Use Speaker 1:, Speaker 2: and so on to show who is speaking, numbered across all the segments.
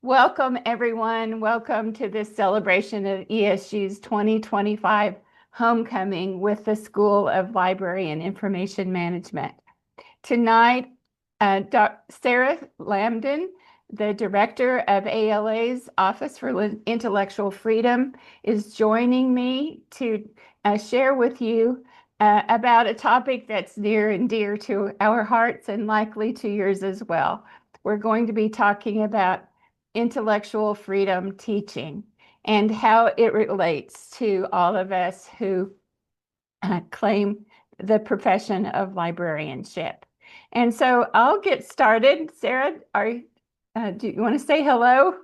Speaker 1: Welcome, everyone. Welcome to this celebration of ESU's 2025 homecoming with the School of Library and Information Management. Tonight, Sarah Lamdan, the director of ALA's Office for Intellectual Freedom, is joining me to share with you about a topic that's near and dear to our hearts and likely to yours as well. We're going to be talking about intellectual freedom teaching and how it relates to all of us who claim the profession of librarianship. And so I'll get started. Sarah, do you want to say hello?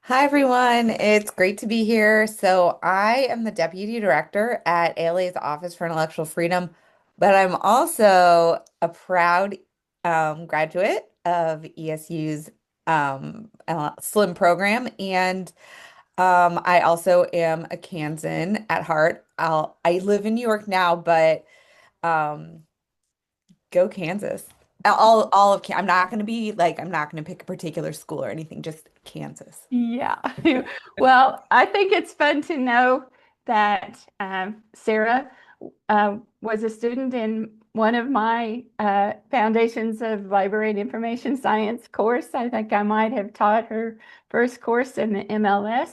Speaker 2: Hi, everyone. It's great to be here. So, I am the Deputy Director at ALA's Office for Intellectual Freedom, but I'm also a proud graduate of ESU's SLIM program. And I am a Kansan at heart. I live in New York now, but um, go Kansas. All of I'm not going to be like, I'm not going to pick a particular school or anything, just Kansas.
Speaker 1: Yeah. Well, I think it's fun to know that Sarah was a student in one of my Foundations of Library and Information Science course. I think I might have taught her first course in the MLS.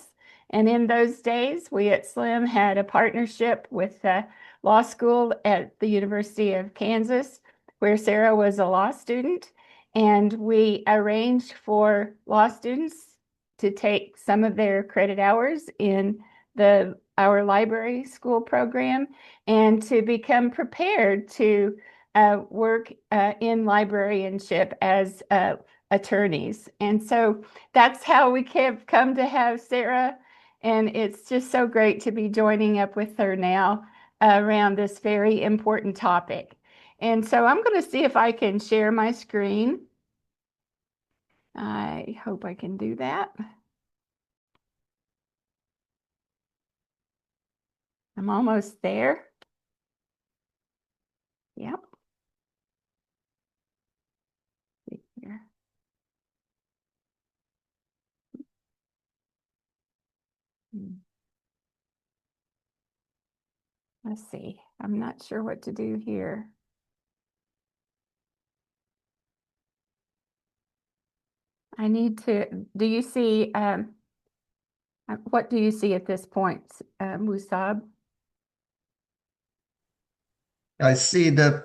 Speaker 1: And in those days, we at SLIM had a partnership with the law school at the University of Kansas, where Sarah was a law student. And we arranged for law students to take some of their credit hours in our library school program and to become prepared to work in librarianship as attorneys. And so that's how we have come to have Sarah. And it's just so great to be joining up with her now around this very important topic. And so I'm going to see if I can share my screen. I hope I can do that. I'm almost there. Yep. See here. Let's see. I'm not sure what to do here. I need to, do you see, what do you see at this point, Musab?
Speaker 3: I see the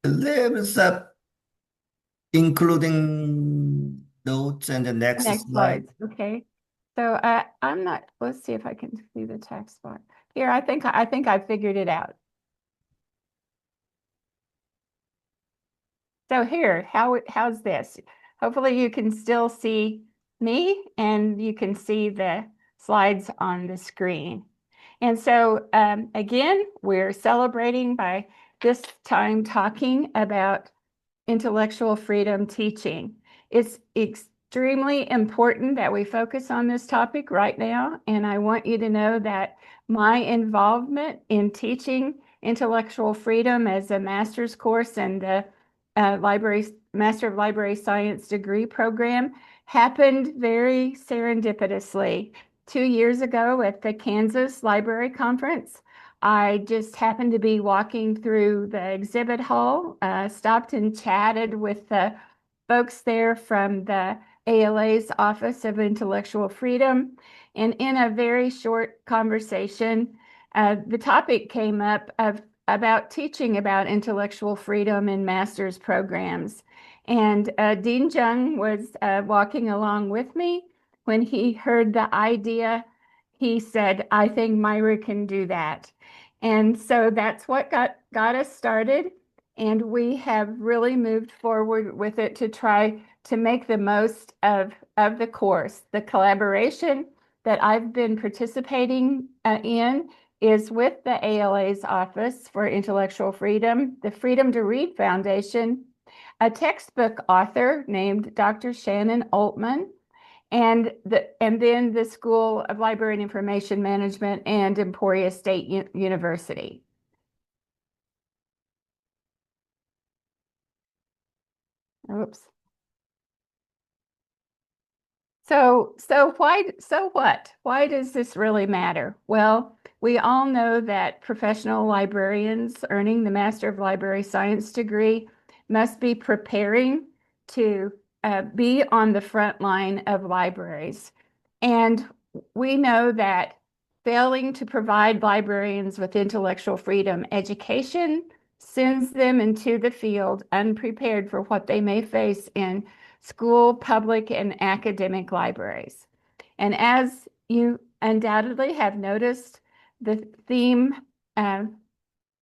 Speaker 3: labels up, including notes and the next
Speaker 1: Next
Speaker 3: slide.
Speaker 1: slide. Okay. So I'm not, let's see if I can see the text bar. Here, I think I figured it out. So here, how's this? Hopefully you can still see me and you can see the slides on the screen. And so again, we're celebrating by this time talking about intellectual freedom teaching. It's extremely important that we focus on this topic right now. And I want you to know that my involvement in teaching intellectual freedom as a master's course and the Master of Library Science degree program happened very serendipitously. 2 years ago at the Kansas Library Conference, I just happened to be walking through the exhibit hall, stopped and chatted with the folks there from the ALA's Office of Intellectual Freedom. And in a very short conversation, the topic came up about teaching about intellectual freedom in master's programs. And Dean Jung was walking along with me. When he heard the idea, he said, I think Mirah can do that. And so that's what got us started. And we have really moved forward with it to try to make the most of the course. The collaboration that I've been participating in is with the ALA's Office for Intellectual Freedom, the Freedom to Read Foundation, a textbook author named Dr. Shannon Altman, and then the School of Library and Information Management and Emporia State University. Oops. So what? Why does this really matter? Well, we all know that professional librarians earning the Master of Library Science degree must be preparing to be on the front line of libraries. And we know that failing to provide librarians with intellectual freedom education sends them into the field unprepared for what they may face in school, public, and academic libraries. And as you undoubtedly have noticed, the theme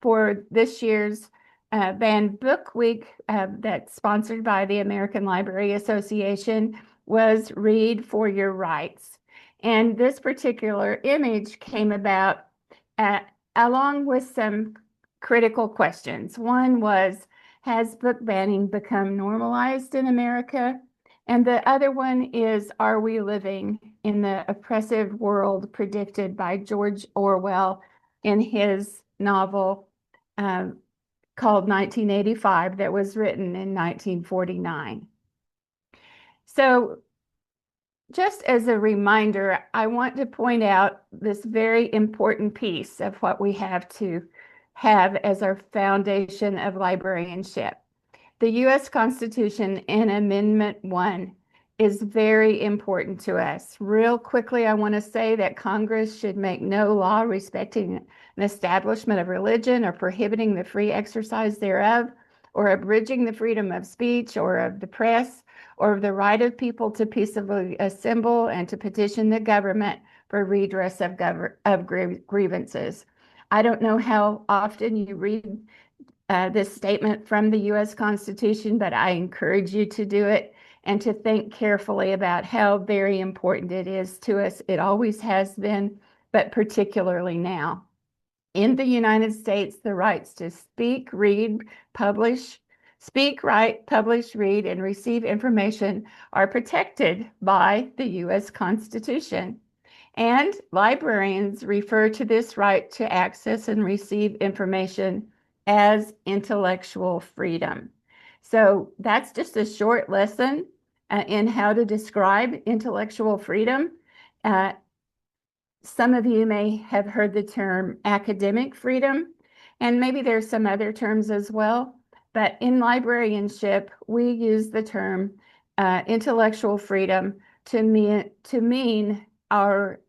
Speaker 1: for this year's Banned Book Week that's sponsored by the American Library Association was Read for Your Rights. And this particular image came about along with some critical questions. One was, has book banning become normalized in America? And the other one is, are we living in the oppressive world predicted by George Orwell in his novel called 1985 that was written in 1949? So just as a reminder, I want to point out this very important piece of what we have to have as our foundation of librarianship. The U.S. Constitution in Amendment 1 is very important to us. Real quickly, I want to say that Congress should make no law respecting an establishment of religion or prohibiting the free exercise thereof, or abridging the freedom of speech or of the press, or of the right of people to peaceably assemble and to petition the government for redress of grievances. I don't know how often you read this statement from the U.S. Constitution, but I encourage you to do it and to think carefully about how very important it is to us. It always has been, but particularly now. In the United States, the rights to speak, read, publish, speak, write, publish, read, and receive information are protected by the U.S. Constitution. And librarians refer to this right to access and receive information as intellectual freedom. So that's just a short lesson in how to describe intellectual freedom. Some of you may have heard the term academic freedom, and maybe there's some other terms as well. But in librarianship, we use the term intellectual freedom to mean our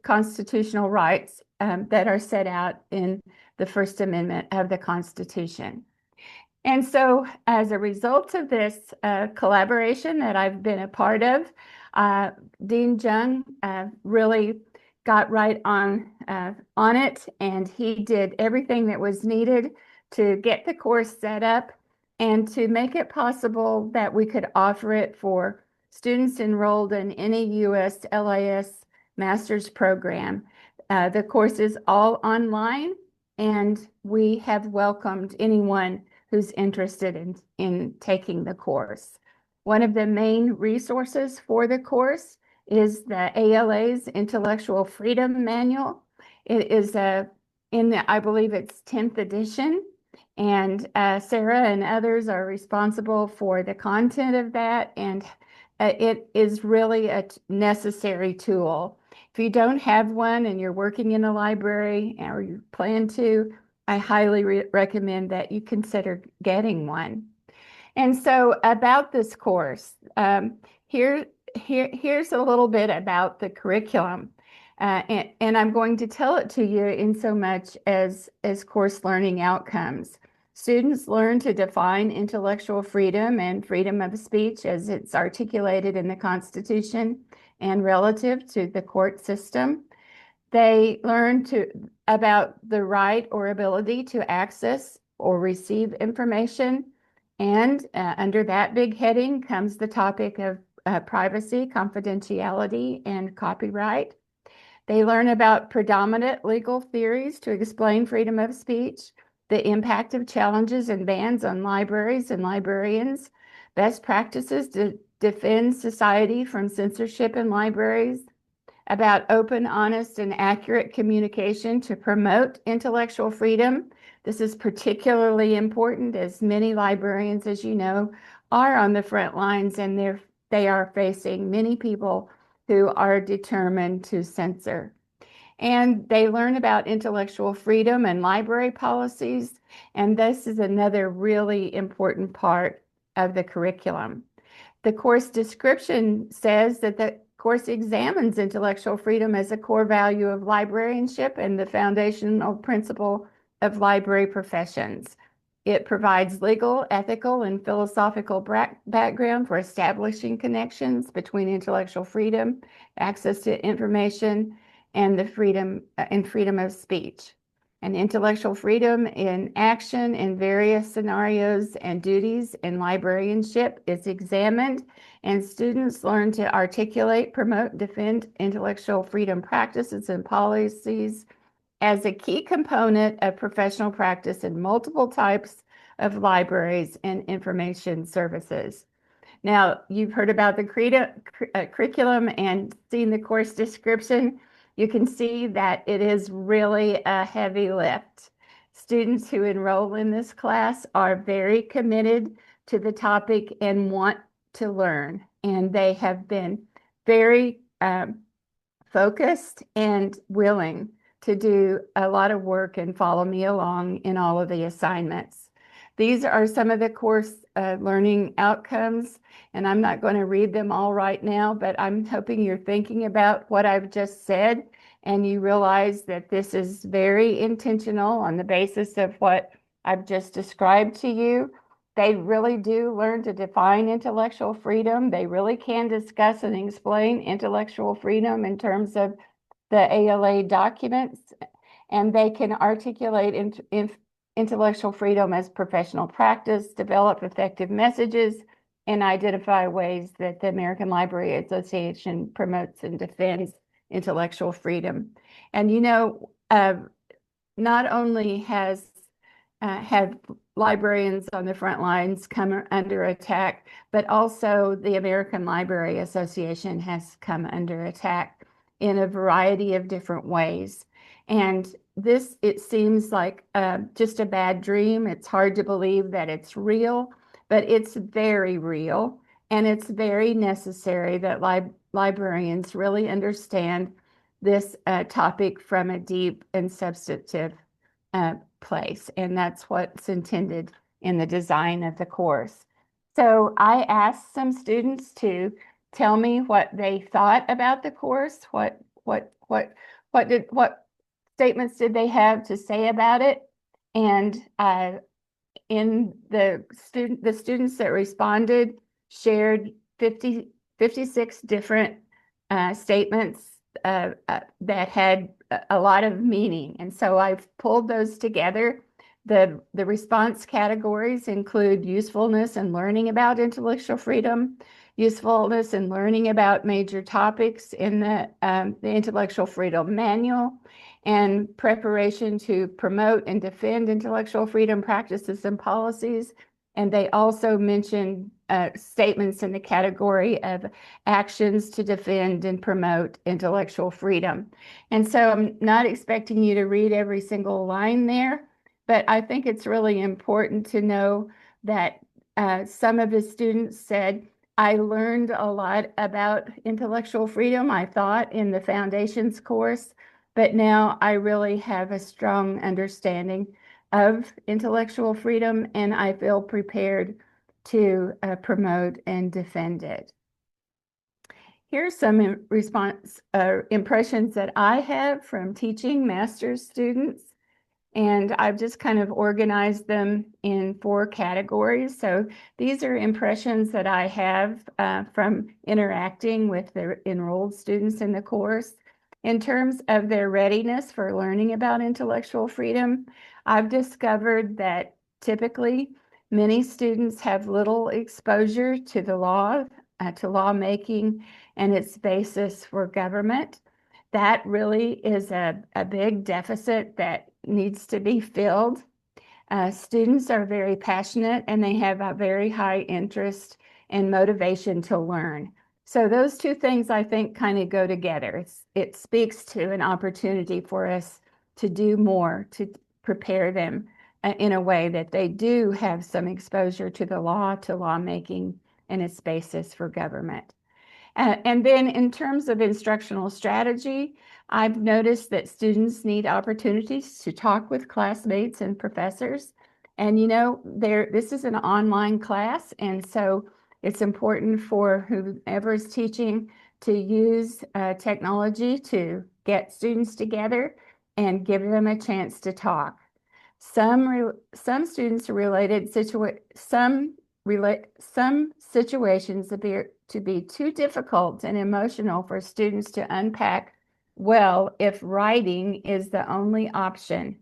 Speaker 1: constitutional rights that are set out in the First Amendment of the Constitution. And so as a result of this collaboration that I've been a part of, Dean Jung really got right on it, and he did everything that was needed to get the course set up and to make it possible that we could offer it for students enrolled in any U.S. LIS master's program. The course is all online, and we have welcomed anyone who's interested in taking the course. One of the main resources for the course is the ALA's Intellectual Freedom Manual. It is I believe it's 10th edition, and Sarah and others are responsible for the content of that, and it is really a necessary tool. If you don't have one and you're working in a library or you plan to, I highly recommend that you consider getting one. And so about this course, here's a little bit about the curriculum. And I'm going to tell it to you in so much as course learning outcomes. Students learn to define intellectual freedom and freedom of speech as it's articulated in the Constitution and relative to the court system. They learn about the right or ability to access or receive information. And under that big heading comes the topic of privacy, confidentiality, and copyright. They learn about predominant legal theories to explain freedom of speech, the impact of challenges and bans on libraries and librarians, best practices to defend society from censorship in libraries, about open, honest, and accurate communication to promote intellectual freedom. This is particularly important as many librarians, as you know, are on the front lines and they are facing many people who are determined to censor. And they learn about intellectual freedom and library policies. And this is another really important part of the curriculum. The course description says that the course examines intellectual freedom as a core value of librarianship and the foundational principle of library professions. It provides legal, ethical, and philosophical background for establishing connections between intellectual freedom, access to information, and the freedom of speech. And intellectual freedom in action in various scenarios and duties in librarianship is examined, and students learn to articulate, promote, defend intellectual freedom practices and policies as a key component of professional practice in multiple types of libraries and information services. Now, you've heard about the curriculum and seen the course description. You can see that it is really a heavy lift. Students who enroll in this class are very committed to the topic and want to learn, and they have been very focused and willing to do a lot of work and follow me along in all of the assignments. These are some of the course learning outcomes, and I'm not going to read them all right now, but I'm hoping you're thinking about what I've just said and you realize that this is very intentional on the basis of what I've just described to you. They really do learn to define intellectual freedom. They really can discuss and explain intellectual freedom in terms of the ALA documents, and they can articulate intellectual freedom as professional practice, develop effective messages, and identify ways that the American Library Association promotes and defends intellectual freedom. And not only have librarians on the front lines come under attack, but also the American Library Association has come under attack in a variety of different ways. And this, it seems like just a bad dream. It's hard to believe that it's real, but it's very real. And it's very necessary that librarians really understand this topic from a deep and substantive place. And that's what's intended in the design of the course. So I asked some students to tell me what they thought about the course, what statements did they have to say about it. And in the students that responded shared 56 different statements that had a lot of meaning. And so I've pulled those together. The response categories include usefulness and learning about intellectual freedom, usefulness and learning about major topics in the Intellectual Freedom Manual, and preparation to promote and defend intellectual freedom practices and policies. And they also mentioned statements in the category of actions to defend and promote intellectual freedom. And so I'm not expecting you to read every single line there, but I think it's really important to know that some of the students said, I learned a lot about intellectual freedom, I thought, in the Foundations course, but now I really have a strong understanding of intellectual freedom, and I feel prepared to promote and defend it. Here's some impressions that I have from teaching master's students. And I've just kind of organized them in 4 categories. So these are impressions that I have from interacting with the enrolled students in the course. In terms of their readiness for learning about intellectual freedom, I've discovered that typically many students have little exposure to the law, to lawmaking and its basis for government. That really is a big deficit that needs to be filled. Students are very passionate and they have a very high interest and motivation to learn. So those 2 things I think kind of go together. It speaks to an opportunity for us to do more to prepare them in a way that they do have some exposure to the law, to lawmaking, and its basis for government. And then in terms of instructional strategy, I've noticed that students need opportunities to talk with classmates and professors. And this is an online class, and so it's important for whoever is teaching to use technology to get students together and give them a chance to talk. Some students are some situations appear to be too difficult and emotional for students to unpack well if writing is the only option.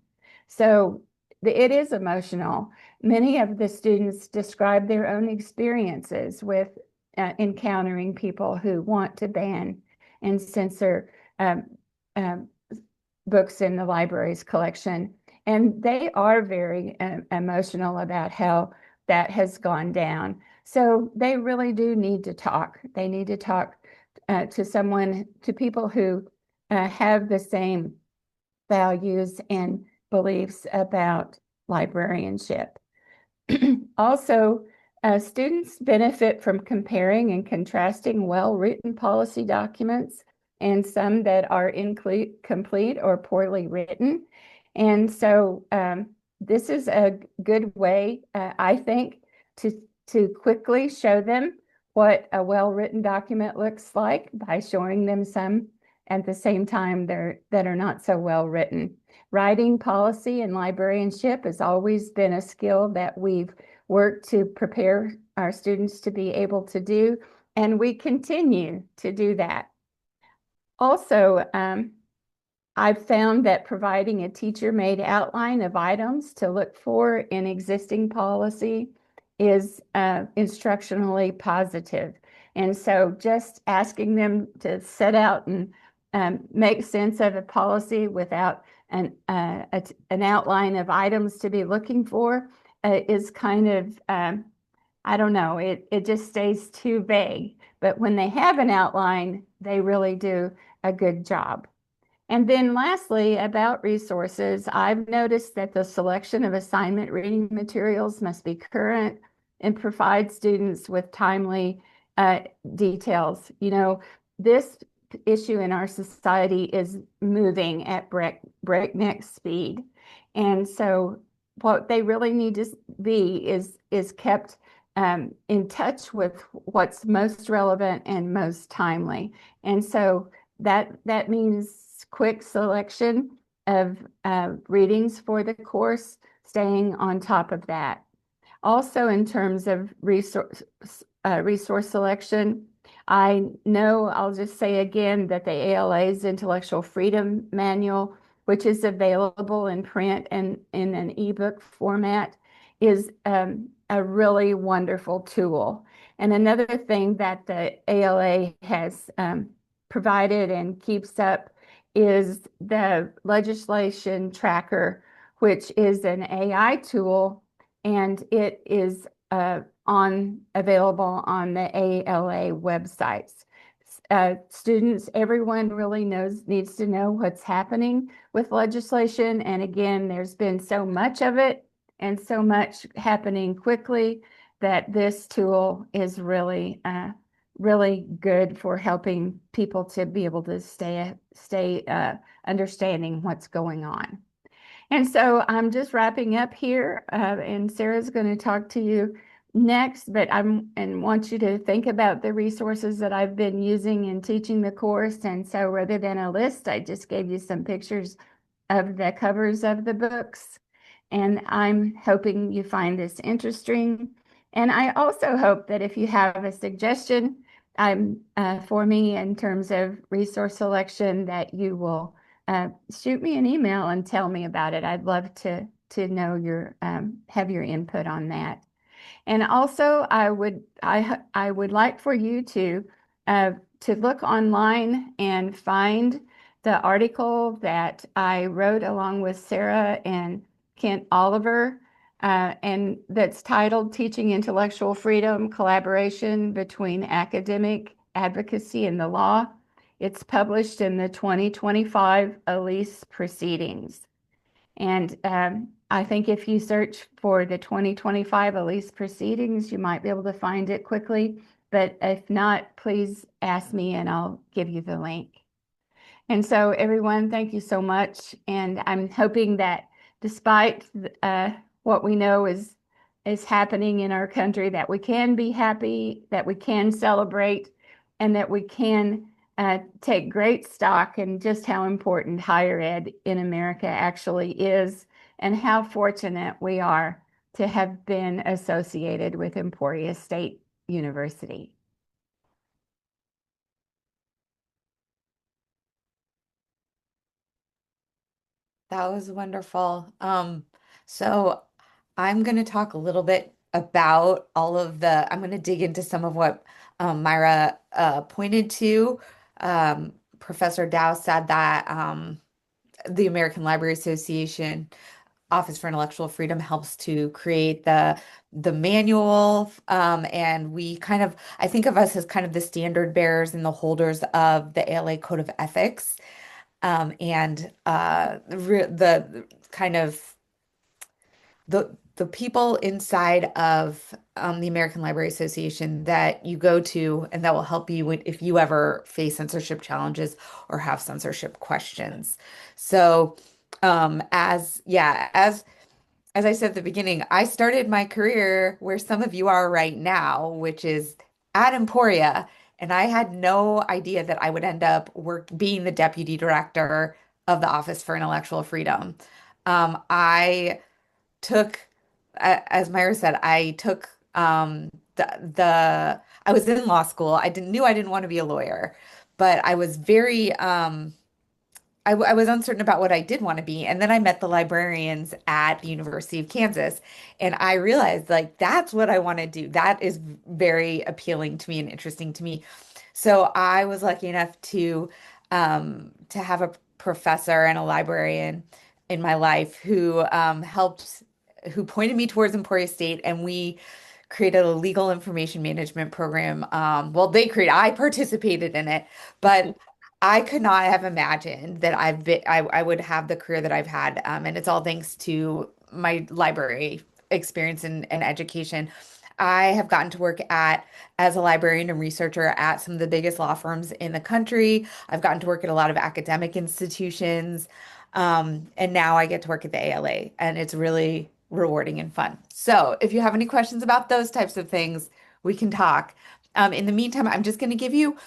Speaker 1: So it is emotional. Many of the students describe their own experiences with encountering people who want to ban and censor um, um, books in the library's collection. And they are very emotional about how that has gone down. So they really do need to talk. They need to talk to people who have the same values and beliefs about librarianship. Also, students benefit from comparing and contrasting well-written policy documents and some that are incomplete or poorly written. And so this is a good way, I think, to quickly show them what a well-written document looks like by showing them some at the same time that are not so well written. Writing policy and librarianship has always been a skill that we've worked to prepare our students to be able to do, and we continue to do that. Also, I've found that providing a teacher-made outline of items to look for in existing policy is instructionally positive. And so just asking them to set out and make sense of a policy without an outline of items to be looking for is kind of, I don't know, it just stays too vague. But when they have an outline, they really do a good job. And then lastly, about resources, I've noticed that the selection of assignment reading materials must be current and provide students with timely details. This issue in our society is moving at breakneck speed. And so what they really need to be is kept in touch with what's most relevant and most timely. And so that means quick selection of readings for the course, staying on top of that. Also, in terms of resource selection, I know I'll just say again that the ALA's Intellectual Freedom Manual, which is available in print and in an ebook format, is a really wonderful tool. And another thing that the ALA has provided and keeps up is the legislation tracker, which is an AI tool, and it is available on the ALA websites. Students, everyone really needs to know what's happening with legislation. And again, there's been so much of it and so much happening quickly that this tool is really good for helping people to be able to stay understanding what's going on. And so I'm just wrapping up here, and Sarah's going to talk to you next, but and want you to think about the resources that I've been using in teaching the course. And so rather than a list, I just gave you some pictures of the covers of the books. And I'm hoping you find this interesting. And I also hope that if you have a suggestion for me in terms of resource selection, that you will shoot me an email and tell me about it. I'd love to know have your input on that. And also, I would like for you to look online and find the article that I wrote along with Sarah and Kent Oliver, and that's titled "Teaching Intellectual Freedom: Collaboration Between Academic Advocacy and the Law." It's published in the 2025 Elise Proceedings. And I think if you search for the 2025 Elise proceedings, you might be able to find it quickly. But if not, please ask me and I'll give you the link. And so everyone, thank you so much. And I'm hoping that despite what we know is happening in our country, that we can be happy, that we can celebrate, and that we can take great stock in just how important higher ed in America actually is, and how fortunate we are to have been associated with Emporia State University.
Speaker 2: That was wonderful. So I'm going to talk a little bit about I'm going to dig into some of what Mirah pointed to. Professor Dow said that the American Library Association Office for Intellectual Freedom helps to create the manual, and I think of us as kind of the standard bearers and the holders of the ALA Code of Ethics, and the kind of the people inside of the American Library Association that you go to and that will help you if you ever face censorship challenges or have censorship questions. So, as I said at the beginning, I started my career where some of you are right now, which is at Emporia, and I had no idea that I would end up being the deputy director of the Office for Intellectual Freedom. I took, as Myra said, I took I was in law school. I didn't want to be a lawyer, but I was very I was uncertain about what I did want to be. And then I met the librarians at the University of Kansas, and I realized like that's what I want to do. That is very appealing to me and interesting to me. So I was lucky enough to have a professor and a librarian in my life who pointed me towards Emporia State, and we created a legal information management program. I participated in it, but I could not have imagined that I would have the career that I've had. And it's all thanks to my library experience and education. I have gotten to work as a librarian and researcher at some of the biggest law firms in the country. I've gotten to work at a lot of academic institutions. And now I get to work at the ALA, and it's really rewarding and fun. So if you have any questions about those types of things, we can talk. In the meantime, I'm just going to give you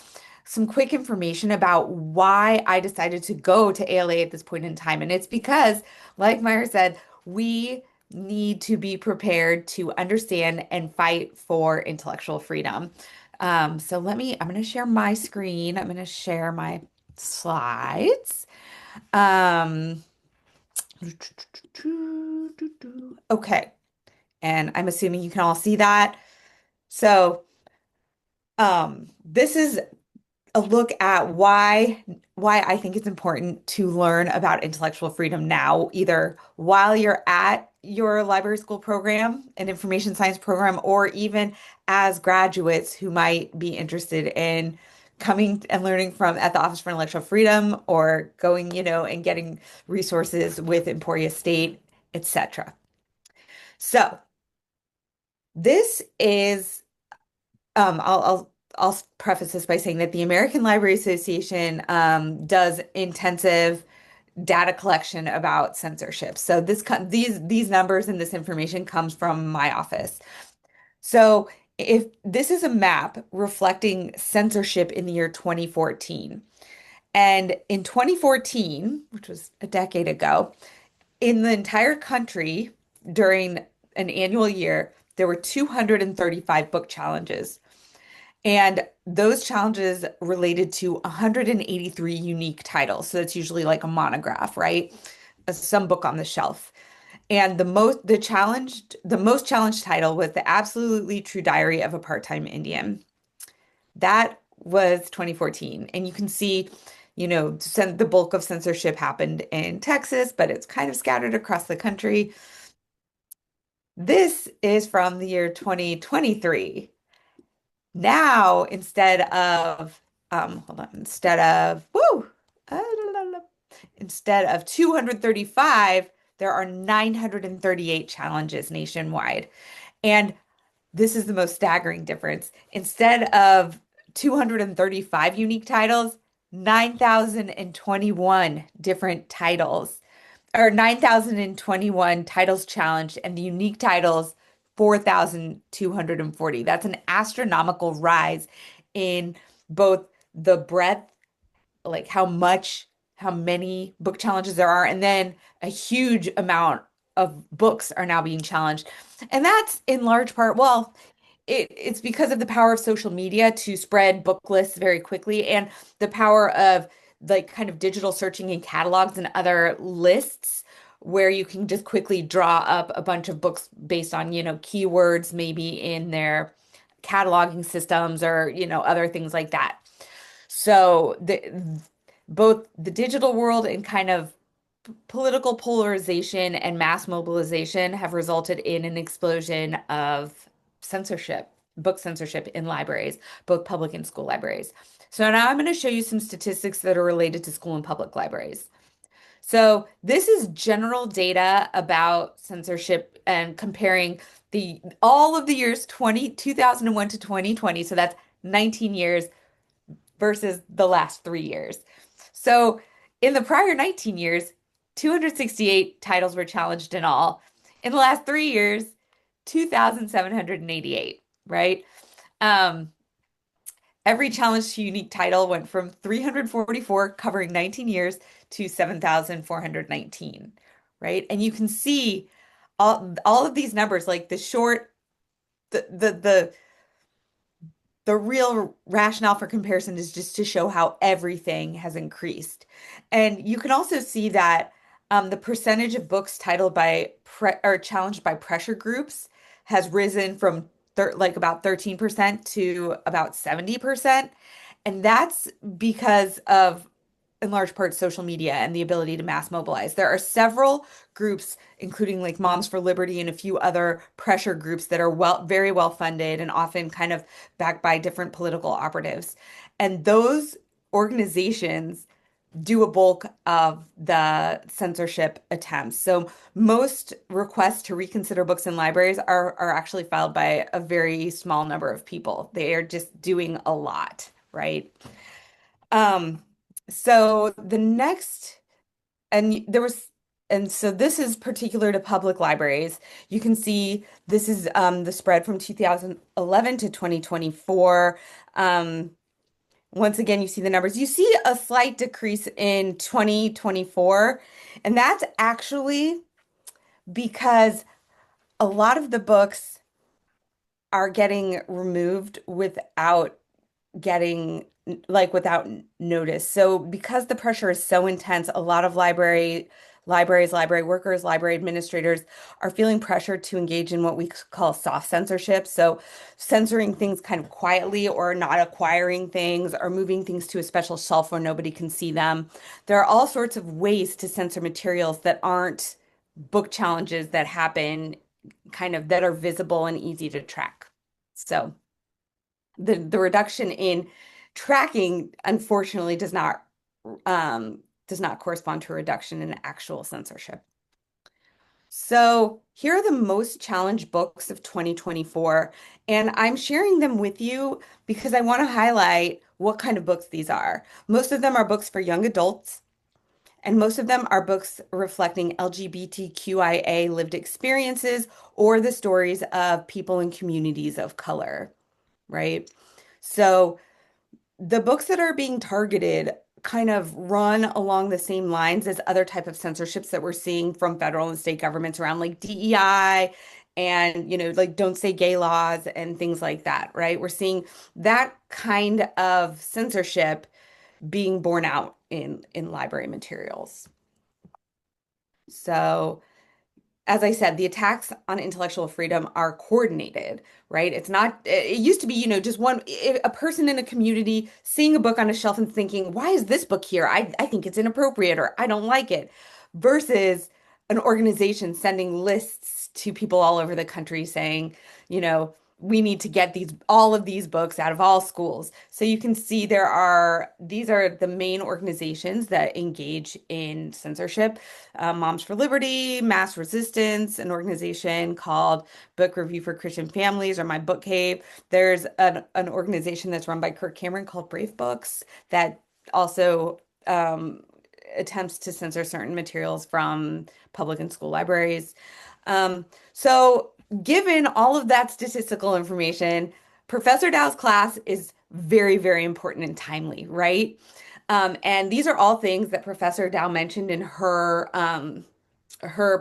Speaker 2: some quick information about why I decided to go to ALA at this point in time. And it's because, like Myra said, we need to be prepared to understand and fight for intellectual freedom. I'm going to share my screen. I'm going to share my slides. Okay. And I'm assuming you can all see that. So, this is a look at why I think it's important to learn about intellectual freedom now, either while you're at your library school program, an information science program, or even as graduates who might be interested in coming and learning from at the Office for Intellectual Freedom, or going, and getting resources with Emporia State, etc. So this is I'll preface this by saying that the American Library Association does intensive data collection about censorship. So these numbers and this information comes from my office. So if this is a map reflecting censorship in the year 2014, and in 2014, which was a decade ago, in the entire country during an annual year, there were 235 book challenges. And those challenges related to 183 unique titles. So that's usually like a monograph, right? Some book on the shelf. And the most challenged title was The Absolutely True Diary of a Part-Time Indian. That was 2014. And you can see, the bulk of censorship happened in Texas, but it's kind of scattered across the country. This is from the year 2023. Now, instead of 235, there are 938 challenges nationwide. And this is the most staggering difference. Instead of 235 unique titles, 9,021 different titles, or 9,021 titles challenged, and the unique titles, 4,240. That's an astronomical rise in both the breadth, like how many book challenges there are, and then a huge amount of books are now being challenged. And that's in large part, well, it's because of the power of social media to spread book lists very quickly, and the power of like kind of digital searching and catalogs and other lists where you can just quickly draw up a bunch of books based on, keywords maybe in their cataloging systems or, other things like that. So both the digital world and kind of political polarization and mass mobilization have resulted in an explosion of censorship, book censorship in libraries, both public and school libraries. So now I'm going to show you some statistics that are related to school and public libraries. So this is general data about censorship and comparing all of the years 2001 to 2020. So that's 19 years versus the last 3 years. So in the prior 19 years, 268 titles were challenged in all. In the last 3 years, 2,788, right? Every challenge to unique title went from 344 covering 19 years to 7,419, right? And you can see all of these numbers, like the real rationale for comparison is just to show how everything has increased. And you can also see that the percentage of books titled by or challenged by pressure groups has risen from like about 13% to about 70%. And that's because of, in large part, social media and the ability to mass mobilize. There are several groups, including like Moms for Liberty and a few other pressure groups that are very well funded and often kind of backed by different political operatives. And those organizations do a bulk of the censorship attempts. So most requests to reconsider books in libraries are actually filed by a very small number of people. They are just doing a lot, right? So the next, and there was, and so this is particular to public libraries. You can see this is the spread from 2011 to 2024. Once again, you see the numbers. You see a slight decrease in 2024, and that's actually because a lot of the books are getting removed without without notice. So because the pressure is so intense, a lot of libraries, library workers, library administrators are feeling pressure to engage in what we call soft censorship. So censoring things kind of quietly or not acquiring things or moving things to a special shelf where nobody can see them. There are all sorts of ways to censor materials that aren't book challenges that happen kind of that are visible and easy to track. So the reduction in tracking, unfortunately, does not correspond to a reduction in actual censorship. So here are the most challenged books of 2024, and I'm sharing them with you because I want to highlight what kind of books these are. Most of them are books for young adults, and most of them are books reflecting LGBTQIA lived experiences or the stories of people in communities of color, right? So the books that are being targeted kind of run along the same lines as other type of censorships that we're seeing from federal and state governments around like DEI and, like don't say gay laws and things like that, right? We're seeing that kind of censorship being borne out in library materials. So as I said, the attacks on intellectual freedom are coordinated, right? It used to be, just a person in a community seeing a book on a shelf and thinking, why is this book here? I think it's inappropriate or I don't like it, versus an organization sending lists to people all over the country saying, we need to get all of these books out of all schools. So you can see these are the main organizations that engage in censorship. Moms for Liberty, Mass Resistance, an organization called Book Review for Christian Families, or My Book Cave. There's an organization that's run by Kirk Cameron called Brave Books that also attempts to censor certain materials from public and school libraries. So given all of that statistical information, Professor Dow's class is very, very important and timely, right? And these are all things that Professor Dow mentioned in her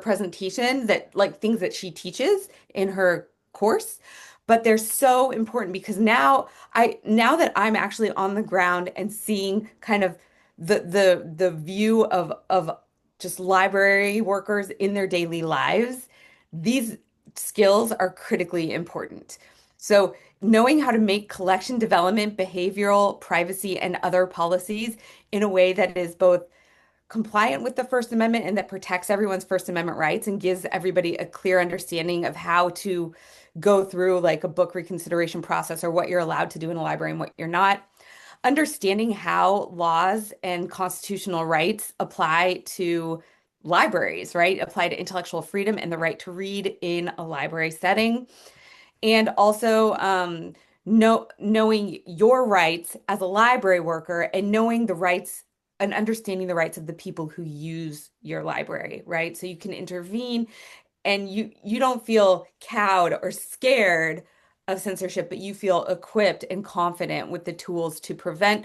Speaker 2: presentation, that like things that she teaches in her course. But they're so important because now that I'm actually on the ground and seeing kind of the view of just library workers in their daily lives, these skills are critically important. So knowing how to make collection development, behavioral, privacy, and other policies in a way that is both compliant with the First Amendment and that protects everyone's First Amendment rights and gives everybody a clear understanding of how to go through like a book reconsideration process, or what you're allowed to do in a library and what you're not. Understanding how laws and constitutional rights apply to libraries, right? Apply to intellectual freedom and the right to read in a library setting. And also knowing your rights as a library worker, and knowing the rights and understanding the rights of the people who use your library, right? So you can intervene and you don't feel cowed or scared of censorship, but you feel equipped and confident with the tools to prevent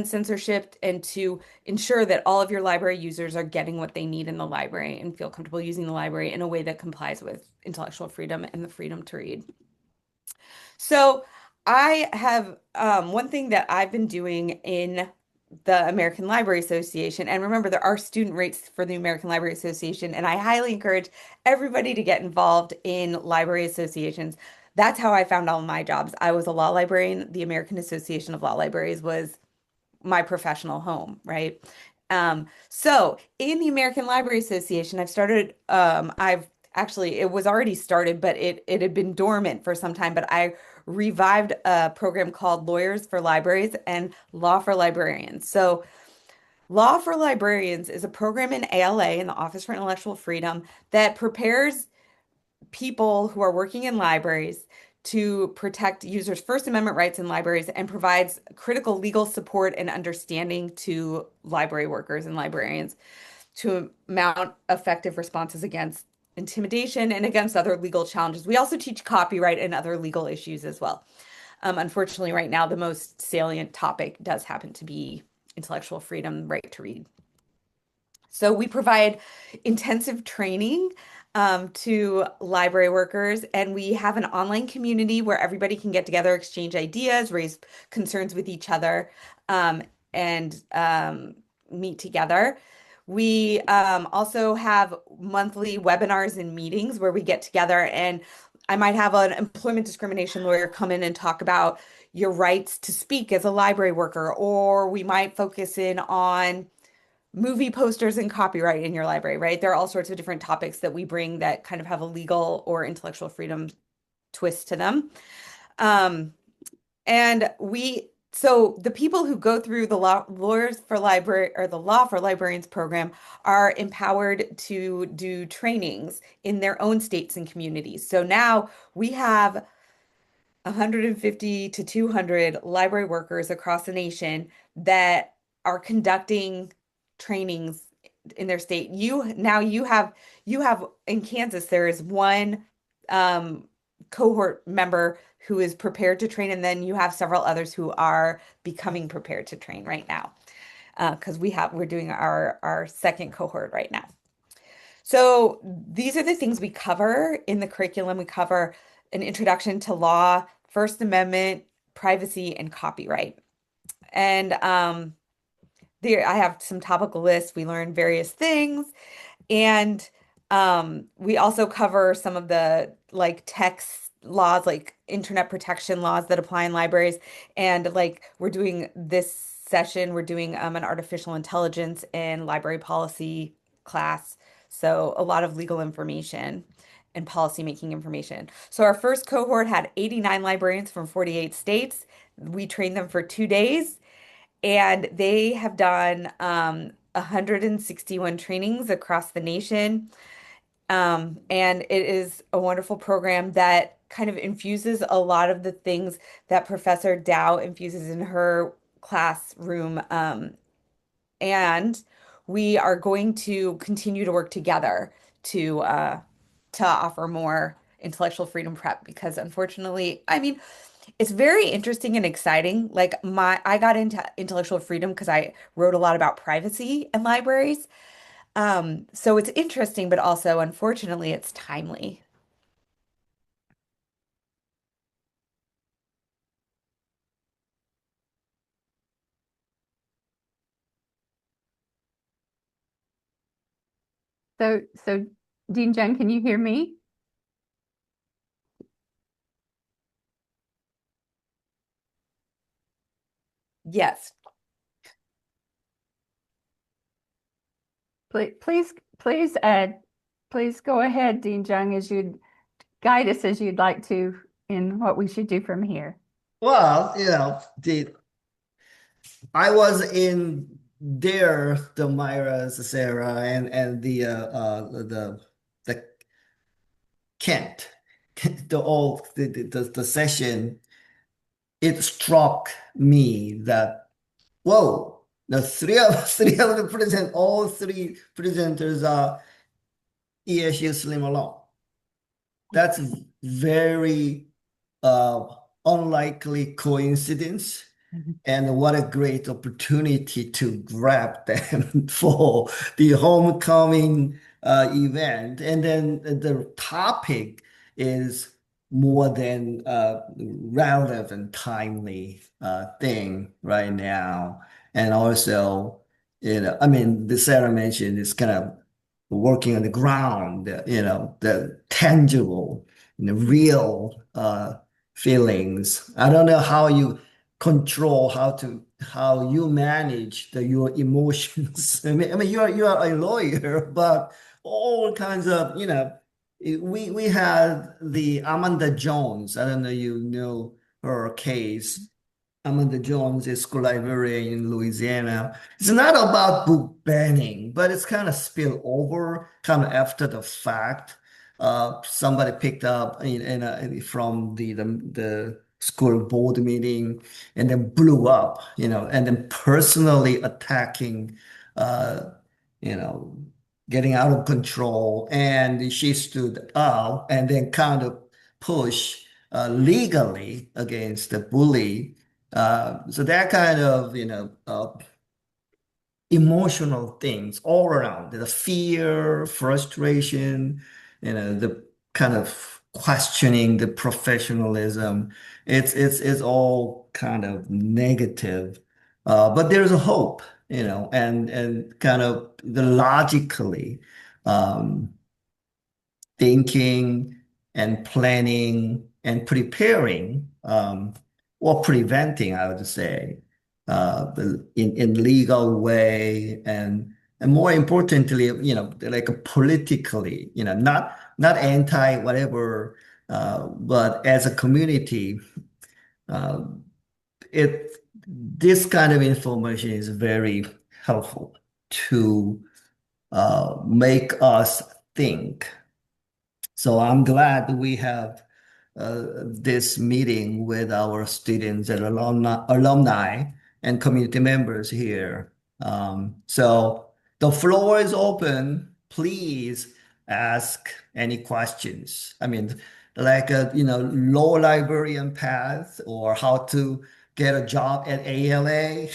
Speaker 2: censorship and to ensure that all of your library users are getting what they need in the library and feel comfortable using the library in a way that complies with intellectual freedom and the freedom to read. So I have one thing that I've been doing in the American Library Association, and remember, there are student rates for the American Library Association, and I highly encourage everybody to get involved in library associations. That's how I found all my jobs. I was a law librarian. The American Association of Law Libraries was my professional home, right? So in the American Library Association, I've actually, it was already started, but it had been dormant for some time, but I revived a program called Lawyers for Libraries and Law for Librarians. So Law for Librarians is a program in ALA, in the Office for Intellectual Freedom, that prepares people who are working in libraries to protect users' First Amendment rights in libraries, and provides critical legal support and understanding to library workers and librarians to mount effective responses against intimidation and against other legal challenges. We also teach copyright and other legal issues as well. Unfortunately, right now, the most salient topic does happen to be intellectual freedom, right to read. So we provide intensive training to library workers, and we have an online community where everybody can get together, exchange ideas, raise concerns with each other, and meet together. We also have monthly webinars and meetings where we get together, and I might have an employment discrimination lawyer come in and talk about your rights to speak as a library worker, or we might focus in on movie posters and copyright in your library, right? There are all sorts of different topics that we bring that kind of have a legal or intellectual freedom twist to them. So the people who go through the Lawyers for Library, or the Law for Librarians program, are empowered to do trainings in their own states and communities. So now we have 150 to 200 library workers across the nation that are conducting trainings in their state. You have in Kansas, there is one cohort member who is prepared to train, and then you have several others who are becoming prepared to train right now, because we're doing our second cohort right now. So these are the things we cover in the curriculum. We cover an introduction to law, First Amendment, privacy, and copyright. And there I have some topical lists. We learn various things, and we also cover some of the like text laws, like internet protection laws that apply in libraries. And like we're doing this session, we're doing an artificial intelligence and library policy class. So a lot of legal information. and policymaking information. So our first cohort had 89 librarians from 48 states. We trained them for 2 days, and they have done 161 trainings across the nation. And it is a wonderful program that kind of infuses a lot of the things that Professor Dow infuses in her classroom. And we are going to continue to work together to offer more intellectual freedom prep because unfortunately, I mean, it's very interesting and exciting. Like I got into intellectual freedom because I wrote a lot about privacy in libraries. So it's interesting, but also unfortunately it's timely.
Speaker 1: So Dean Jung, can you hear me?
Speaker 2: Yes.
Speaker 1: Please go ahead, Dean Jung, as you'd guide us as you'd like to in what we should do from here.
Speaker 3: Well, I was in there, the Mirah, Sarah, and the Kent, the session. It struck me that whoa, the three of the all three presenters are ESU Slim alone. That's very unlikely coincidence. And what a great opportunity to grab them for the homecoming event. And then the topic is more than relevant, timely thing right now. And also, I mean, the Sarah mentioned is kind of working on the ground, the tangible, real feelings. I don't know how you control how you manage your emotions. I mean, you are a lawyer, but all kinds of, we had the Amanda Jones. I don't know you know her case. Amanda Jones is school librarian in Louisiana. It's not about book banning, but it's kind of spill over, kind of after the fact. Somebody picked up from the school board meeting and then blew up, and then personally attacking, uh, you know, getting out of control. And she stood up and then kind of push legally against the bully. So that kind of, emotional things all around, the fear, frustration, the kind of questioning the professionalism. It's all kind of negative. But there's a hope, and kind of the logically, um, thinking and planning and preparing, or preventing, I would say, in legal way, and more importantly, like politically, not anti whatever, but as a community, uh, it this kind of information is very helpful to make us think. So I'm glad we have this meeting with our students and alumni and community members here. So the floor is open. Please ask any questions. I mean, like a law librarian path, or how to get a job at ALA,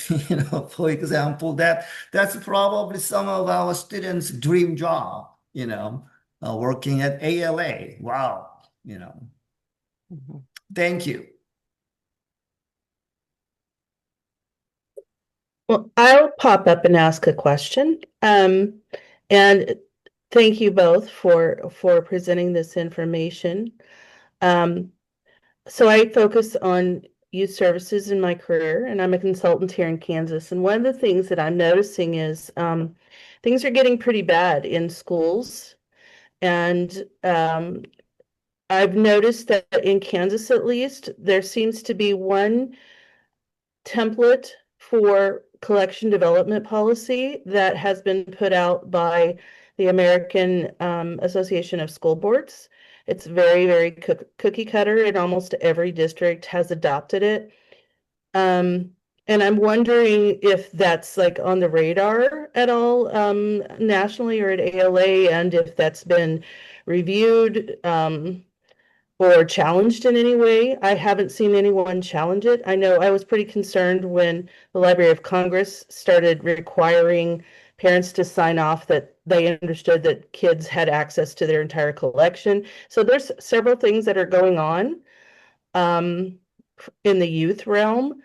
Speaker 3: for example. That's probably some of our students' dream job, working at ALA. Wow,
Speaker 2: Mhm.
Speaker 3: Thank you.
Speaker 4: Well, I'll pop up and ask a question. And thank you both for presenting this information. So I focus on youth services in my career, and I'm a consultant here in Kansas. And one of the things that I'm noticing is things are getting pretty bad in schools. And I've noticed that in Kansas, at least, there seems to be one template for collection development policy that has been put out by the American Association of School Boards. It's very, very cookie cutter, and almost every district has adopted it. And I'm wondering if that's like on the radar at all, nationally or at ALA, and if that's been reviewed, or challenged in any way. I haven't seen anyone challenge it. I know I was pretty concerned when the Library of Congress started requiring parents to sign off that they understood that kids had access to their entire collection. So there's several things that are going on in the youth realm,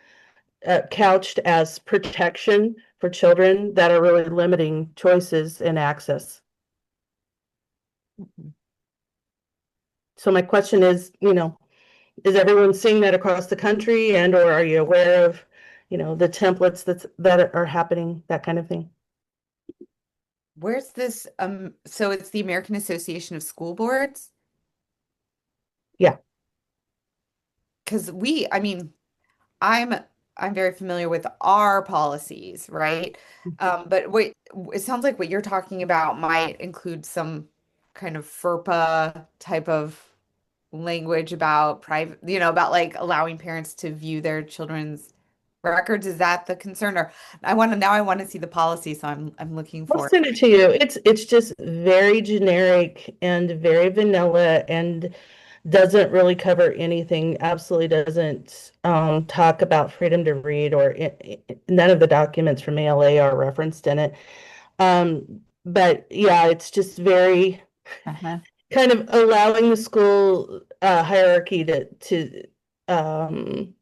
Speaker 4: couched as protection for children that are really limiting choices and access. So my question is, is everyone seeing that across the country, and or are you aware of, the templates that are happening, that kind of thing?
Speaker 2: Where's this? So it's the American Association of School Boards?
Speaker 4: Yeah.
Speaker 2: Because I'm very familiar with our policies, right? But wait, it sounds like what you're talking about might include some kind of FERPA type of language about private, about like allowing parents to view their children's records. Is that the concern? Or I want to see the policy, so I'm looking
Speaker 4: I'll
Speaker 2: for
Speaker 4: send it to you. It's just very generic and very vanilla and doesn't really cover anything, absolutely doesn't talk about freedom to read, or none of the documents from ALA are referenced in it. But yeah, it's just very kind of allowing the school hierarchy to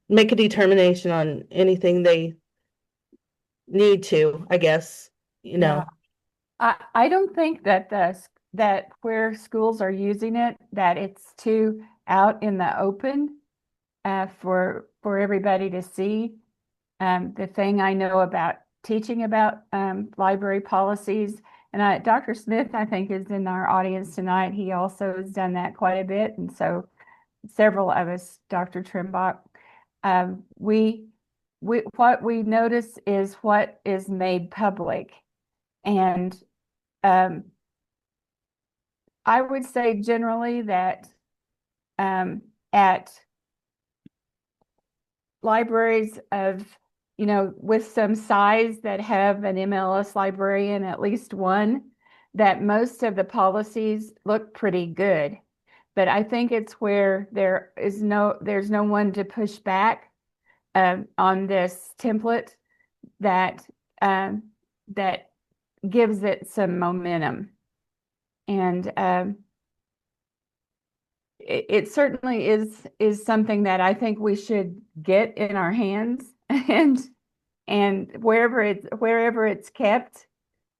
Speaker 4: make a determination on anything they need to, I guess,
Speaker 1: Yeah. I don't think that that where schools are using it, that it's too out in the open for everybody to see. The thing I know about teaching about library policies, and Dr. Smith, I think, is in our audience tonight. He also has done that quite a bit, and so several of us, Dr. Trimbach, we what we notice is what is made public, and I would say generally that at libraries of, with some size that have an MLS librarian, at least one, that most of the policies look pretty good. But I think it's where there's no one to push back on this template that that gives it some momentum. And it certainly is something that I think we should get in our hands and wherever it's kept,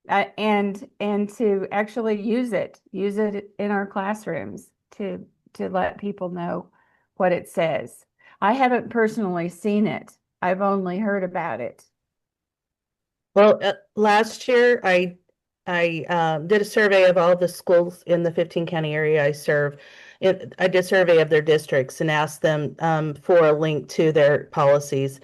Speaker 1: and to actually use it in our classrooms to let people know what it says. I haven't personally seen it. I've only heard about it.
Speaker 4: Well, last year I did a survey of all the schools in the 15 county area I serve. I did a survey of their districts and asked them for a link to their policies.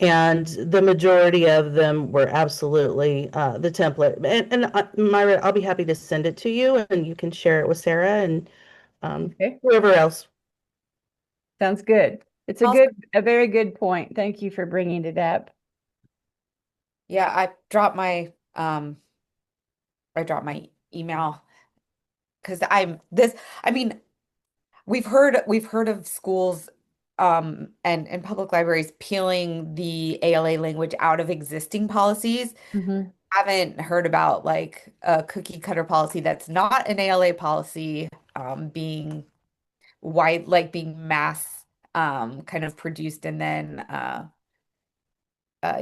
Speaker 4: And the majority of them were absolutely the template. And Mirah, I'll be happy to send it to you, and you can share it with Sarah and
Speaker 1: Okay.
Speaker 4: whoever else.
Speaker 1: Sounds good. It's
Speaker 2: Also,
Speaker 1: a very good point. Thank you for bringing it up.
Speaker 2: yeah, I dropped my email because we've heard of schools and public libraries peeling the ALA language out of existing policies. Haven't heard about like a cookie cutter policy that's not an ALA policy being being mass kind of produced and then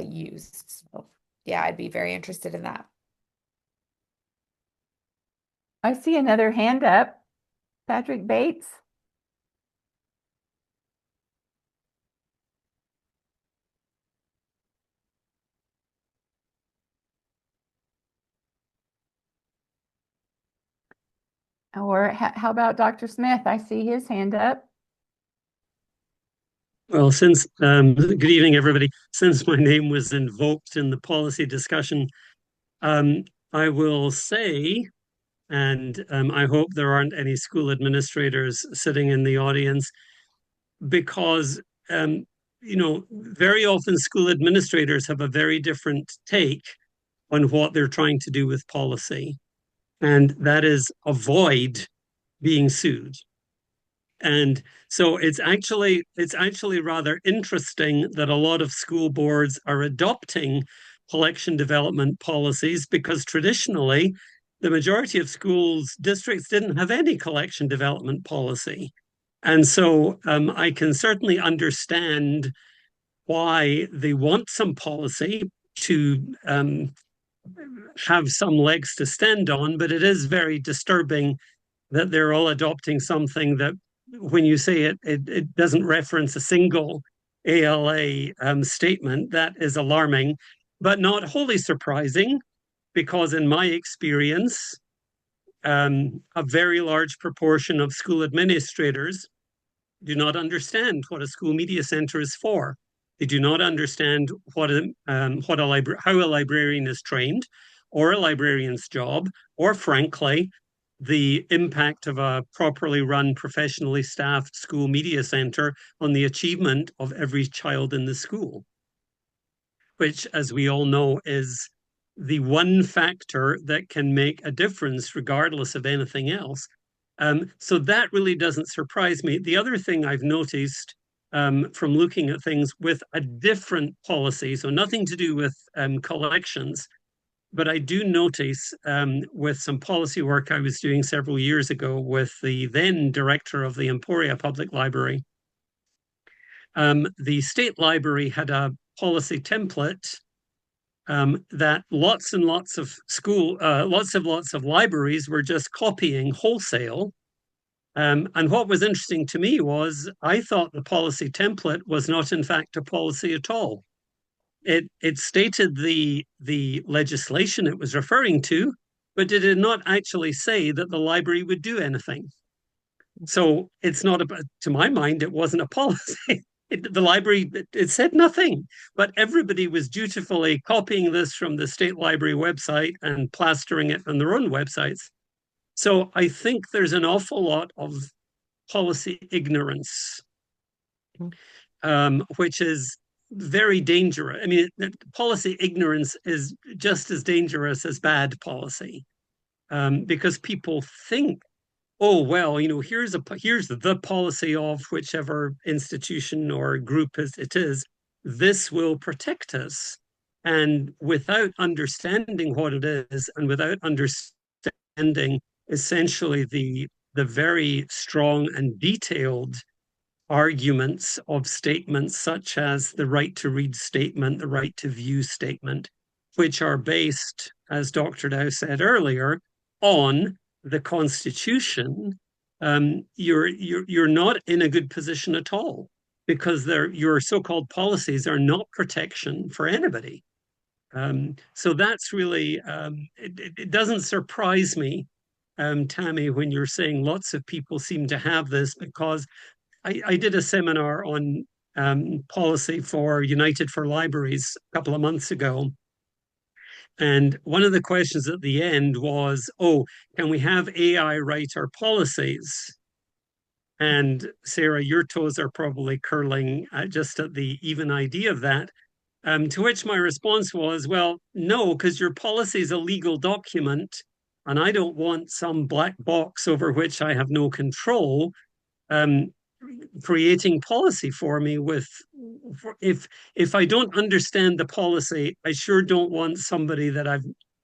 Speaker 2: used. So yeah, I'd be very interested in that.
Speaker 1: I see another hand up. Patrick Bates. Or how about Dr. Smith? I see his hand up.
Speaker 5: Well, good evening, everybody. Since my name was invoked in the policy discussion, I will say, and I hope there aren't any school administrators sitting in the audience, because very often school administrators have a very different take on what they're trying to do with policy, and that is avoid being sued. And so it's actually rather interesting that a lot of school boards are adopting collection development policies, because traditionally the majority of schools districts didn't have any collection development policy. And so I can certainly understand why they want some policy to have some legs to stand on, but it is very disturbing that they're all adopting something that, when you say it doesn't reference a single ALA statement. That is alarming, but not wholly surprising, because in my experience, a very large proportion of school administrators do not understand what a school media center is for. They do not understand how a librarian is trained, or a librarian's job, or frankly, the impact of a properly run, professionally staffed school media center on the achievement of every child in the school, which, as we all know, is the one factor that can make a difference regardless of anything else. So that really doesn't surprise me. The other thing I've noticed from looking at things with a different policy, so nothing to do with collections, but I do notice with some policy work I was doing several years ago with the then director of the Emporia Public Library, the state library had a policy template that lots and lots of lots of libraries were just copying wholesale. And what was interesting to me was I thought the policy template was not, in fact, a policy at all. It stated the legislation it was referring to, but it did not actually say that the library would do anything. So it's not about, to my mind, it wasn't a policy. The library, it said nothing, but everybody was dutifully copying this from the state library website and plastering it on their own websites. So I think there's an awful lot of policy ignorance, which is very dangerous. I mean, policy ignorance is just as dangerous as bad policy, because people think, oh, well, here's the policy of whichever institution or group it is. This will protect us. And without understanding what it is, and without understanding essentially the very strong and detailed arguments of statements such as the right to read statement, the right to view statement, which are based, as Dr. Dow said earlier, on the Constitution, you're not in a good position at all, because your so-called policies are not protection for anybody. So that's really, it doesn't surprise me, Tammy, when you're saying lots of people seem to have this, because I did a seminar on policy for United for Libraries a couple of months ago. And one of the questions at the end was, oh, can we have AI write our policies? And Sarah, your toes are probably curling just at the even idea of that. To which my response was, well, no, because your policy is a legal document, and I don't want some black box over which I have no control creating policy for me. If I don't understand the policy, I sure don't want somebody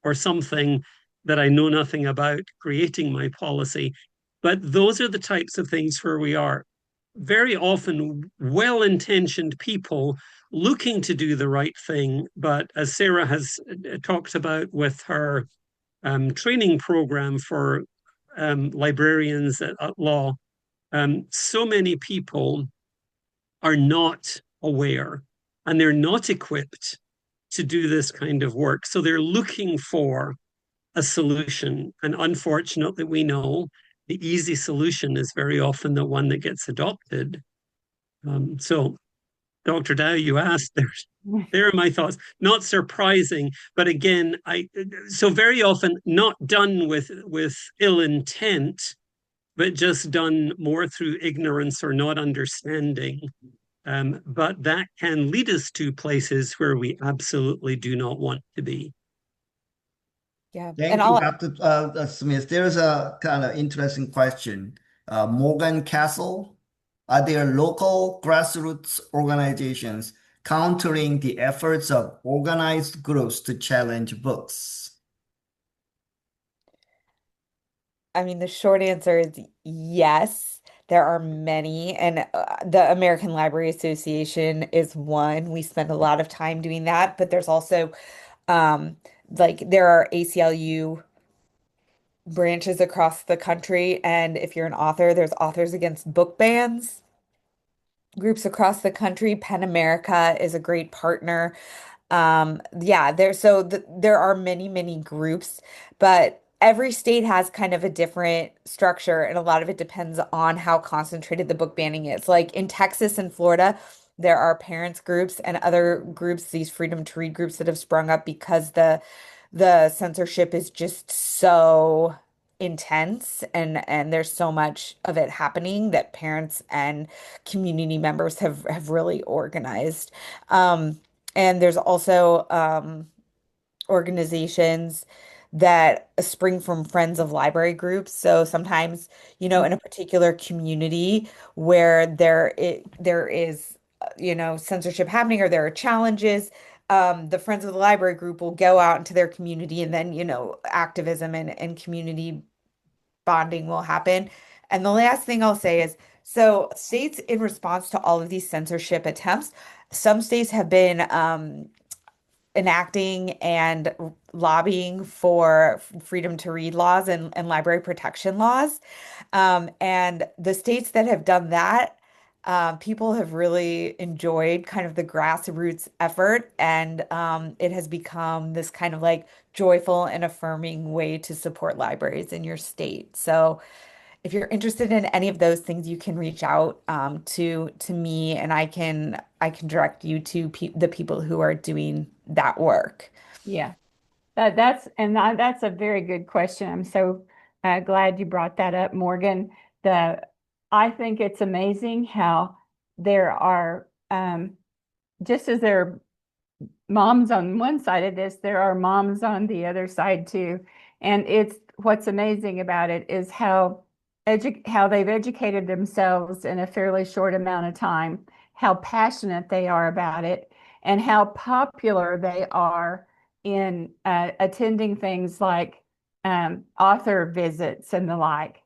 Speaker 5: or something that I know nothing about creating my policy. But those are the types of things where we are very often well-intentioned people looking to do the right thing. But as Sarah has talked about with her training program for librarians at law, so many people are not aware, and they're not equipped to do this kind of work. So they're looking for a solution. And unfortunately, we know the easy solution is very often the one that gets adopted. So, Dr. Dow, you asked, there are my thoughts. Not surprising, but again, so very often not done with ill intent, but just done more through ignorance or not understanding. But that can lead us to places where we absolutely do not want to be.
Speaker 2: Yeah. And
Speaker 3: Thank you,
Speaker 2: I'll
Speaker 3: Dr. Smith. There's a kind of interesting question. Morgan Castle, are there local grassroots organizations countering the efforts of organized groups to challenge books?
Speaker 2: I mean, the short answer is yes. There are many, and the American Library Association is one. We spend a lot of time doing that, but there's also um, like there are ACLU branches across the country, and if you're an author, there's Authors Against Book Bans groups across the country. Pen America is a great partner. Yeah, there are many, many groups, but every state has kind of a different structure, and a lot of it depends on how concentrated the book banning is. Like in Texas and Florida, there are parents groups and other groups, these freedom to read groups that have sprung up because the censorship is just so intense and there's so much of it happening that parents and community members have really organized. And there's also organizations that spring from friends of library groups. So sometimes, in a particular community where there is, censorship happening or there are challenges, the Friends of the Library group will go out into their community and then, activism and community bonding will happen. And the last thing I'll say is, so states in response to all of these censorship attempts, some states have been enacting and lobbying for freedom to read laws and library protection laws. And the states that have done that, people have really enjoyed kind of the grassroots effort, and it has become this kind of like joyful and affirming way to support libraries in your state. So if you're interested in any of those things, you can reach out to me, and I can direct you to the people who are doing that work.
Speaker 1: Yeah, that's a very good question. I'm so glad you brought that up, Morgan. The I think it's amazing how there are just as there are moms on one side of this, there are moms on the other side too. And it's what's amazing about it is how they've educated themselves in a fairly short amount of time, how passionate they are about it, and how popular they are in attending things like author visits and the like.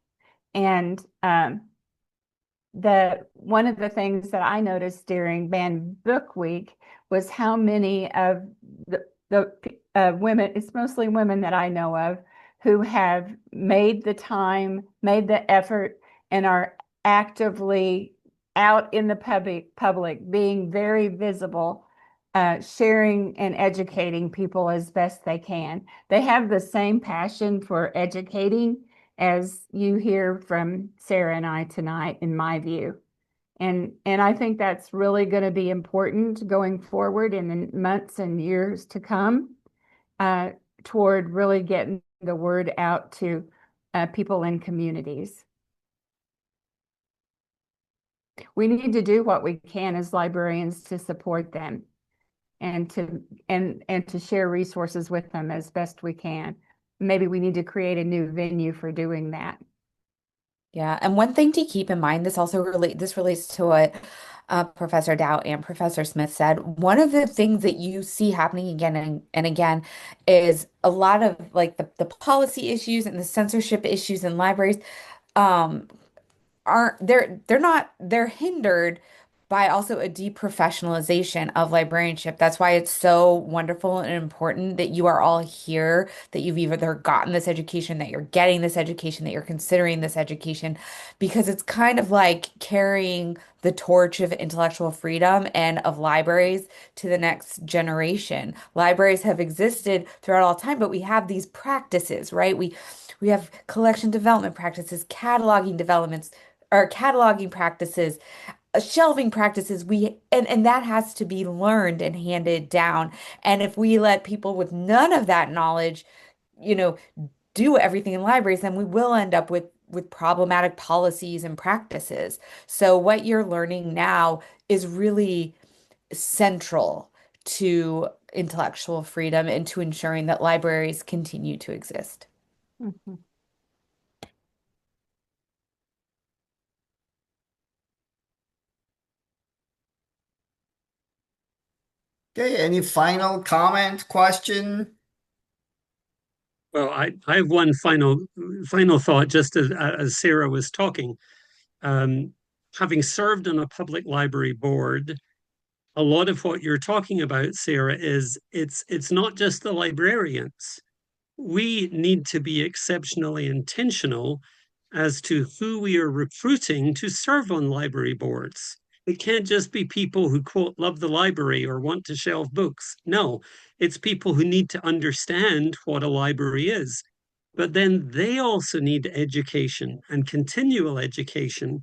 Speaker 1: And the one of the things that I noticed during Banned Book Week was how many of the women, it's mostly women that I know of, who have made the time, made the effort, and are actively out in the public, being very visible, sharing and educating people as best they can. They have the same passion for educating as you hear from Sarah and I tonight, in my view. And I think that's really going to be important going forward in the months and years to come, uh, toward really getting the word out to people in communities. We need to do what we can as librarians to support them and to share resources with them as best we can. Maybe we need to create a new venue for doing that.
Speaker 2: Yeah, and one thing to keep in mind, this relates to what Professor Dow and Professor Smith said. One of the things that you see happening again and again is a lot of like the policy issues and the censorship issues in libraries um, aren't they're not they're hindered by also a deprofessionalization of librarianship. That's why it's so wonderful and important that you are all here, that you've either gotten this education, that you're getting this education, that you're considering this education, because it's kind of like carrying the torch of intellectual freedom and of libraries to the next generation. Libraries have existed throughout all time, but we have these practices, right? We have collection development practices, cataloging developments, or cataloging practices, shelving practices. And that has to be learned and handed down. And if we let people with none of that knowledge, you know, do everything in libraries, then we will end up with problematic policies and practices. So what you're learning now is really central to intellectual freedom and to ensuring that libraries continue to exist.
Speaker 1: Mhm.
Speaker 3: Okay, any final comment, question?
Speaker 5: Well, I have one final thought, just as Sarah was talking. Um, Having served on a public library board, a lot of what you're talking about, Sarah, is it's not just the librarians. We need to be exceptionally intentional as to who we are recruiting to serve on library boards. It can't just be people who, quote, love the library or want to shelve books. No, it's people who need to understand what a library is. But then they also need education and continual education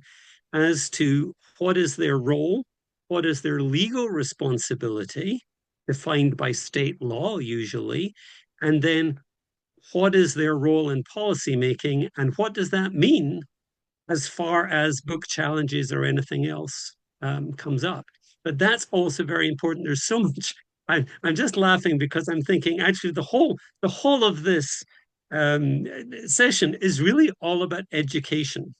Speaker 5: as to what is their role, what is their legal responsibility, defined by state law usually, and then what is their role in policymaking, and what does that mean as far as book challenges or anything else comes up. But that's also very important. There's so much. I'm just laughing because I'm thinking actually the whole of this session is really all about education.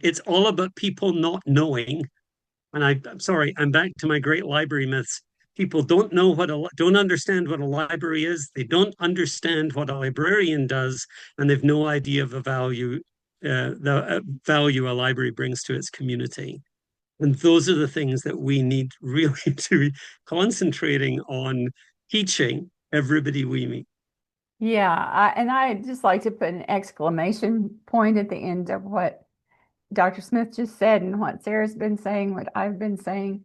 Speaker 5: It's all about people not knowing. And I'm sorry, I'm back to my great library myths. People don't understand what a library is. They don't understand what a librarian does, and they've no idea of the value a library brings to its community. And those are the things that we need really to be concentrating on teaching everybody we meet.
Speaker 1: Yeah, and I'd just like to put an exclamation point at the end of what Dr. Smith just said and what Sarah's been saying, what I've been saying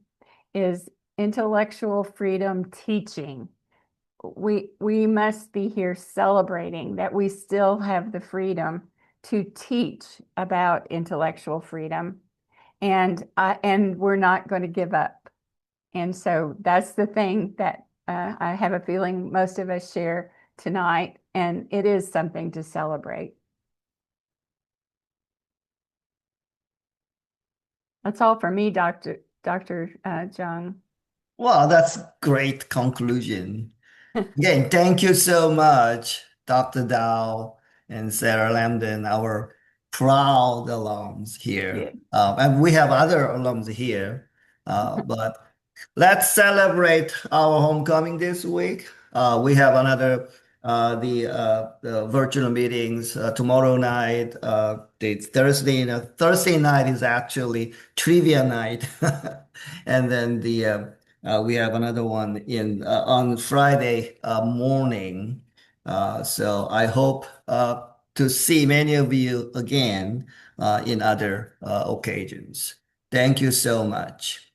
Speaker 1: is intellectual freedom teaching. We must be here celebrating that we still have the freedom to teach about intellectual freedom, and we're not going to give up. And so that's the thing that I have a feeling most of us share tonight, and it is something to celebrate. That's all for me, Dr. Jung.
Speaker 3: Well, that's great conclusion. Again, thank you so much, Dr. Dow and Sarah Lamdan, our proud alums
Speaker 1: Yeah.
Speaker 3: here. And we have other alums here, but let's celebrate our homecoming this week. We have another the virtual meetings tomorrow night. It's Thursday. Thursday night is actually trivia night, and then we have another one in on Friday morning. So I hope to see many of you again in other occasions. Thank you so much.